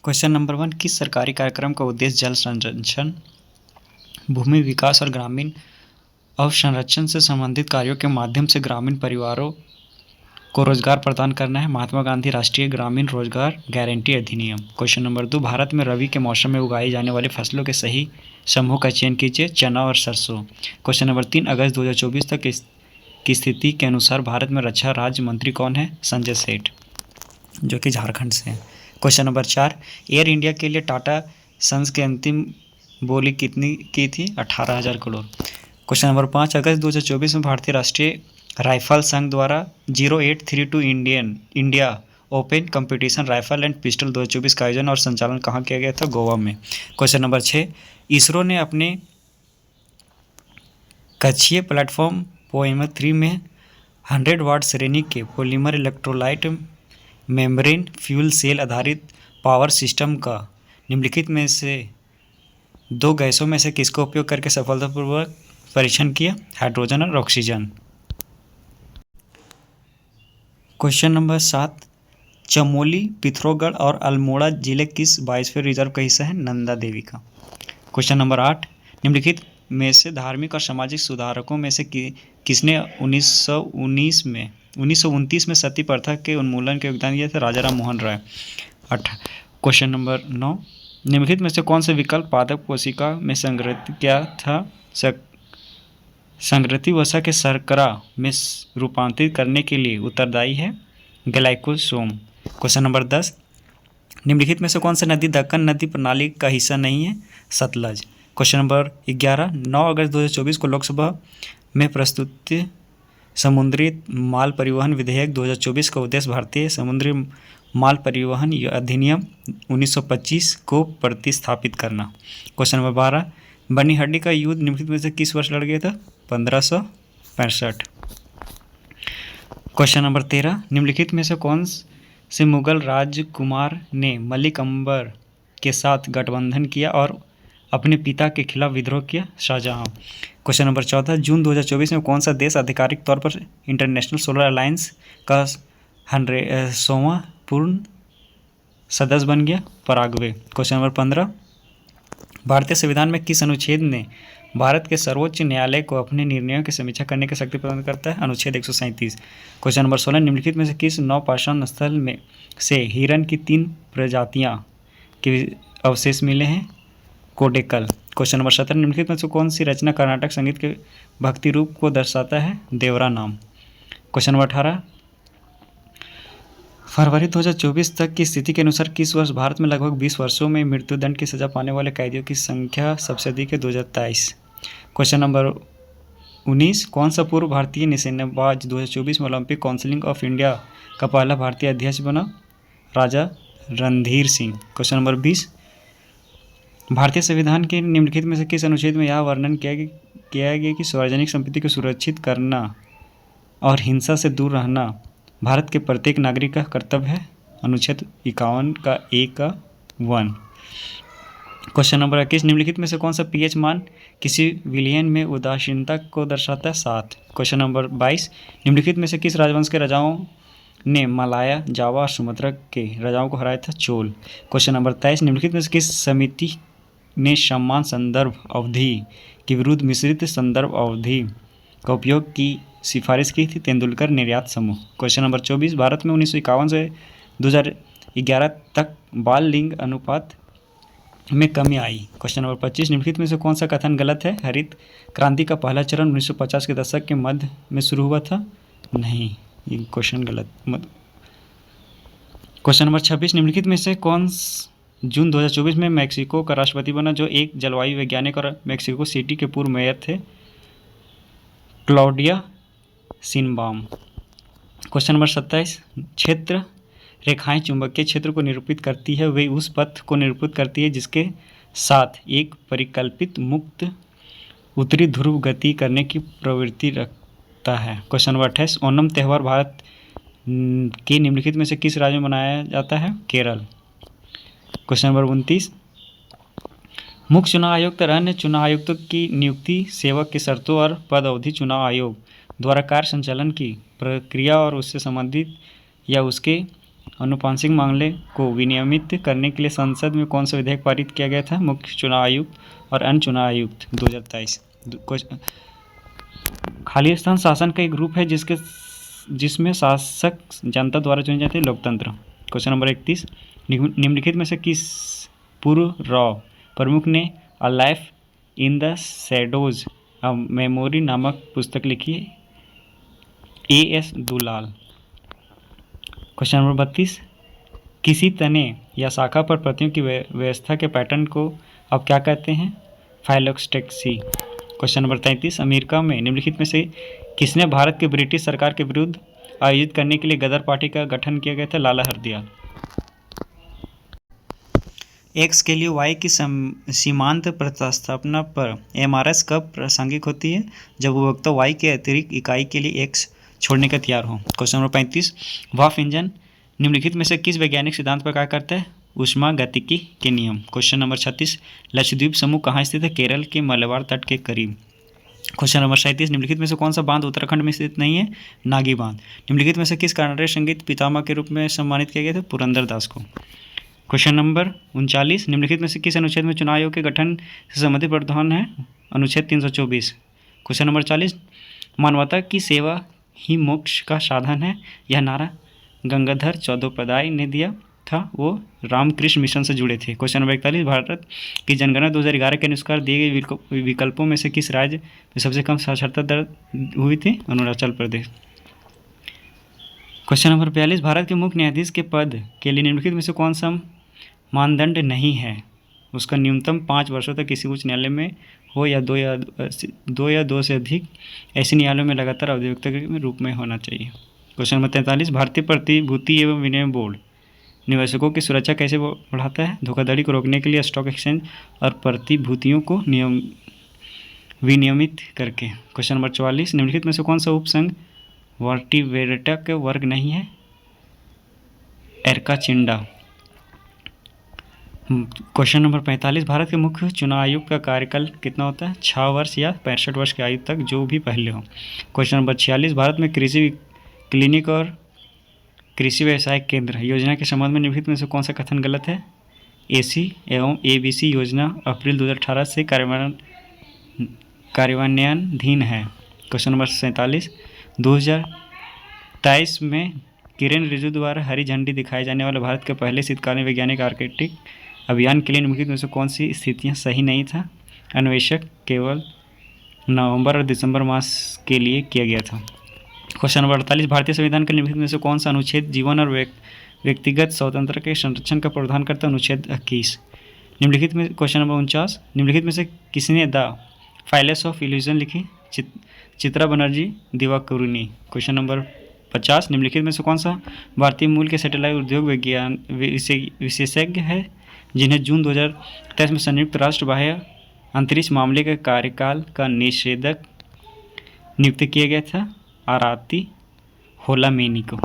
Question number 1, किस सरकारी कार्यक्रम का उद्देश्य जल संरक्षण, भूमि विकास और ग्रामीण अवसंरचना से संबंधित कार्यों के माध्यम से ग्रामीण परिवारों को रोजगार प्रदान करना है? महात्मा गांधी राष्ट्रीय ग्रामीण रोजगार गारंटी अधिनियम। क्वेश्चन नंबर 2, भारत में रबी के मौसम में उगाई जाने वाली फसलों के सही समूह का चयन कीजिए। चना और सरसों। क्वेश्चन नंबर 3, अगस्त 2024 तक की स्थिति के अनुसार भारत में रक्षा राज्य मंत्री कौन है? संजय सेठ, जो कि झारखंड से हैं। क्वेश्चन नंबर 4, एयर इंडिया के लिए टाटा सन्स की अंतिम बोली कितनी की थी? 18,000 करोड़। क्वेश्चन नंबर 5, अगस्त 2024 में भारतीय राष्ट्रीय राइफल संघ द्वारा 0832 India open competition rifle and pistol 2024 का आयोजन और संचालन कहाँ किया गया था? गोवा में। क्वेश्चन नंबर 6, इसरो ने अपने कक्षीय प्लेटफॉर्म पोएमर 3 में 100 वाट श्रेणी के polymer electrolyte membrane fuel cell आधारित पावर सिस्टम का निम्नलिखित में से दो गैसों में से किसका उपयोग करके सफलतापूर्वक परीक्षण किया? हाइड्रोजन और oxygen. Question number 7, Chamoli, Pithoragarh और अल्मोड़ा जिले किस बायोस्फीयर रिजर्व का हिस्सा है? नंदा देवी का। क्वेश्चन नंबर 8, निम्नलिखित में से धार्मिक और सामाजिक सुधारकों में से किसने 1929 में सती प्रथा के उन्मूलन के योगदान दिया था? राजा राम मोहन राय। क्वेश्चन नंबर 9, निम्नलिखित में से कौन सा विकल्प पादप कोशिका में संग्रहित किया था? संग्रहित वसा के शर्करा में रूपांतरित करने के लिए उत्तरदायी है ग्लाइकोसोम। क्वेश्चन नंबर 10, निम्नलिखित में से कौन सा नदी दक्कन नदी प्रणाली का हिस्सा नहीं है? सतलज। क्वेश्चन नंबर 11, 9 अगस्त 2024 को लोकसभा में प्रस्तुत समुद्री माल परिवहन विधेयक 2024 का उद्देश्य भारतीय समुद्री माल परिवहन अधिनियम 1925 को प्रतिस्थापित करना। क्वेश्चन नंबर 12, बनीहट्टी का युद्ध निम्नलिखित में से किस वर्ष लड़ गया था? 1565। क्वेश्चन नंबर 13, निम्नलिखित में से कौन से मुगल राजकुमार ने मलिक अंबर के साथ गठबंधन किया और अपने पिता के खिलाफ विद्रोह किया? शाहजहां। क्वेश्चन नंबर 14, जून 2024 में कौन सा देश आधिकारिक तौर पर इंटरनेशनल सोलर अलायंस का 100वां पूर्ण सदस्य बन गया? पराग्वे। क्वेश्चन नंबर 15, भारतीय संविधान में किस अनुच्छेद ने भारत के सर्वोच्च न्यायालय को अपने निर्णयों की समीक्षा करने की शक्ति प्रदान करता है? अनुच्छेद 137। क्वेश्चन नंबर 16, निम्नलिखित में से किस नवपाषाण स्थल में से हिरन की 3 प्रजातियां के अवशेष मिले हैं? कोडेकल। क्वेश्चन नंबर 17, निम्नलिखित में से कौन सी रचना कर्नाटक संगीत के भक्ति रूप को दर्शाता है? देवरा नाम। क्वेश्चन नंबर 18, फरवरी 2024 तक की स्थिति के अनुसार किस वर्ष भारत में लगभग 20 वर्षों में मृत्युदंड की सजा पाने वाले कैदियों की संख्या सबसे अधिक है? 2023। क्वेश्चन नंबर 19, कौन सा पूर्व भारतीय निशानेबाज 2024 में ओलंपिक काउंसिल ऑफ इंडिया का पहला भारतीय अध्यक्ष बना? राजा रणधीर सिंह। क्वेश्चन नंबर 20, भारतीय संविधान के निम्नलिखित में से किस अनुच्छेद में यह वर्णन किया गया कि सार्वजनिक संपत्ति को सुरक्षित करना और हिंसा से दूर रहना भारत के प्रत्येक नागरिक का कर्तव्य है? अनुच्छेद 51 का 1। क्वेश्चन नंबर 21, निम्नलिखित में से कौन सा पीएच मान किसी विलयन में उदासीनता को दर्शाता है? 7। क्वेश्चन नंबर 22, निम्नलिखित में से किस राजवंश के राजाओं ने मलाया, जावा और सुमात्रा के राजाओं को हराया था? चोल। क्वेश्चन नंबर 23, निम्नलिखित में से किस समिति ने समान संदर्भ अवधि के विरुद्ध मिश्रित संदर्भ अवधि का उपयोग की सिफारिश की थी? तेंदुलकर निर्यात समूह। क्वेश्चन नंबर 24, भारत में 1951 से 2011 तक बाल लिंग अनुपात में कमी आई। क्वेश्चन नंबर 25, निम्नलिखित में से कौन सा कथन गलत है? हरित क्रांति का पहला चरण 1950 के दशक के मध्य में शुरू हुआ था? नहीं, ये क्वेश्चन गलत। क्वेश्चन नंबर 26, निम्नलिखित में से कौन जून 2024 में मैक्सिको का राष्ट्रपति बना जो एक जलवायु वैज्ञानिक और मैक्सिको सिटी के पूर्व मेयर थे? क्लॉडिया सिनबाम। क्वेश्चन नंबर 27, क्षेत्र रेखाएं चुंबकीय क्षेत्र को निरूपित करती है, वे उस पथ को निरूपित करती है जिसके साथ एक परिकल्पित मुक्त उत्तरी ध्रुव गति करने की प्रवृत्ति रखता है। क्वेश्चन नंबर 28, ओणम त्यौहार भारत के निम्नलिखित में से किस राज्य में मनाया जाता है? केरल। क्वेश्चन नंबर 29, मुख्य चुनाव आयुक्त अन्य चुनाव आयुक्तों की नियुक्ति, सेवक की शर्तों और पद अवधि चुनाव आयोग द्वारा कार्य संचालन की प्रक्रिया और उससे संबंधित या उसके अनुपांशिक मामले को विनियमित करने के लिए संसद में कौन सा विधेयक पारित किया गया था? मुख्य चुनाव आयुक्त और अन्य चुनाव आयुक्त 2023। खाली स्थान शासन का एक रूप है जिसमें शासक जनता द्वारा चुने जाते हैं, लोकतंत्र। क्वेश्चन नंबर 31, निम्नलिखित में से किस पूर्व रॉ प्रमुख ने a life in the shadows a memory नामक पुस्तक लिखी? A.S. दुलाल। क्वेश्चन नंबर 32, किसी तने या शाखा पर प्रतियों की व्यवस्था के पैटर्न को अब क्या कहते हैं? फाइलोक्स्टेक्सी। क्वेश्चन नंबर 33, अमेरिका में निम्नलिखित में से किसने भारत के ब्रिटिश सरकार के विरुद्ध आयोजित करने के लिए गदर पार्टी का गठन किया गया था? लाला हरदयाल। एक्स के लिए वाई की सीमांत प्रतिस्थापना पर MRS कब प्रासंगिक होती है? जब उपभोक्ता वाई के अतिरिक्त इकाई के लिए एक्स छोड़ने का तैयार हो। क्वेश्चन नंबर 35, वाफ इंजन निम्नलिखित में से किस वैज्ञानिक सिद्धांत पर कार्य करता है? ऊष्मागतिकी के नियम। क्वेश्चन नंबर 36, लक्षद्वीप समूह कहाँ स्थित है? केरल के मलबार तट के करीब। क्वेश्चन नंबर 37, निम्नलिखित में से कौन सा बांध उत्तराखंड में स्थित नहीं है? नागी बांध। निम्नलिखित में से किस कर्नाटक संगीत पितामह के रूप में सम्मानित किया गया था? पुरंदर दास को। क्वेश्चन नंबर 39, निम्नलिखित में से किस अनुच्छेद में चुनाव आयोग के गठन से संबंधित प्रावधान है? अनुच्छेद 324। क्वेश्चन नंबर 40, मानवता की सेवा ही मोक्ष का साधन है, यह नारा गंगाधर चट्टोपाध्याय ने दिया था, वो रामकृष्ण मिशन से जुड़े थे। क्वेश्चन नंबर 41, भारत की जनगणना 2011 के अनुसार दिए गए विकल्पों में से किस राज्य में सबसे कम साक्षरता दर हुई थी? अरुणाचल प्रदेश। क्वेश्चन नंबर 42, भारत के मुख्य न्यायाधीश के पद के लिए निम्नलिखित में से कौन सा मानदंड नहीं है? उसका न्यूनतम 5 वर्षों तक किसी उच्च न्यायालय में हो या दो से अधिक ऐसे न्यायालयों में लगातार अवधियोक्ता के रूप में होना चाहिए। क्वेश्चन नंबर 43, भारतीय प्रतिभूति एवं विनिमय बोर्ड निवेशकों की सुरक्षा कैसे बढ़ाता है? धोखाधड़ी को रोकने के लिए स्टॉक एक्सचेंज और प्रतिभूतियों को विनियमित करके। क्वेश्चन नंबर 44, निम्नलिखित में से कौन सा उपसंघ वर्टिब्रेटा के वर्ग नहीं है? एरकाचिंडा। क्वेश्चन नंबर 45, भारत के मुख्य चुनाव आयुक्त का कार्यकाल कितना होता है? 6 वर्ष या 65 वर्ष की आयु तक, जो भी पहले हो। क्वेश्चन नंबर 46, भारत में कृषि क्लिनिक और कृषि व्यवसाय केंद्र योजना के संबंध में निम्नलिखित में से कौन सा कथन गलत है? AC एवं ABC योजना अप्रैल 2018 से कार्यान्वयनाधीन है। क्वेश्चन नंबर 47, 2023 में किरेन रिजिजू द्वारा हरी झंडी दिखाए जाने वाले भारत के पहले शीतकालीन वैज्ञानिक आर्कटिक अभियान के लिए निम्नलिखित में से कौन सी स्थितियाँ सही नहीं था? अन्वेषक केवल नवंबर और दिसंबर मास के लिए किया गया था। क्वेश्चन नंबर 48, भारतीय संविधान के निम्नलिखित में से कौन सा अनुच्छेद जीवन और व्यक्तिगत स्वतंत्रता के संरक्षण का प्रावधान करता है? अनुच्छेद 21। निम्नलिखित में क्वेश्चन नंबर 49, निम्नलिखित में से किसने द फाइल्स ऑफ इल्यूजन लिखी? चित्रा बनर्जी दिवाकरुणी। क्वेश्चन नंबर 50, निम्नलिखित में से कौन सा भारतीय मूल के सैटेलाइट उद्योग विज्ञान विशेषज्ञ है जिन्हें जून 2023 में संयुक्त राष्ट्र बाह्य अंतरिक्ष मामले के कार्यकाल का निषेधक नियुक्त किया गया था? आराती होलामेनी को।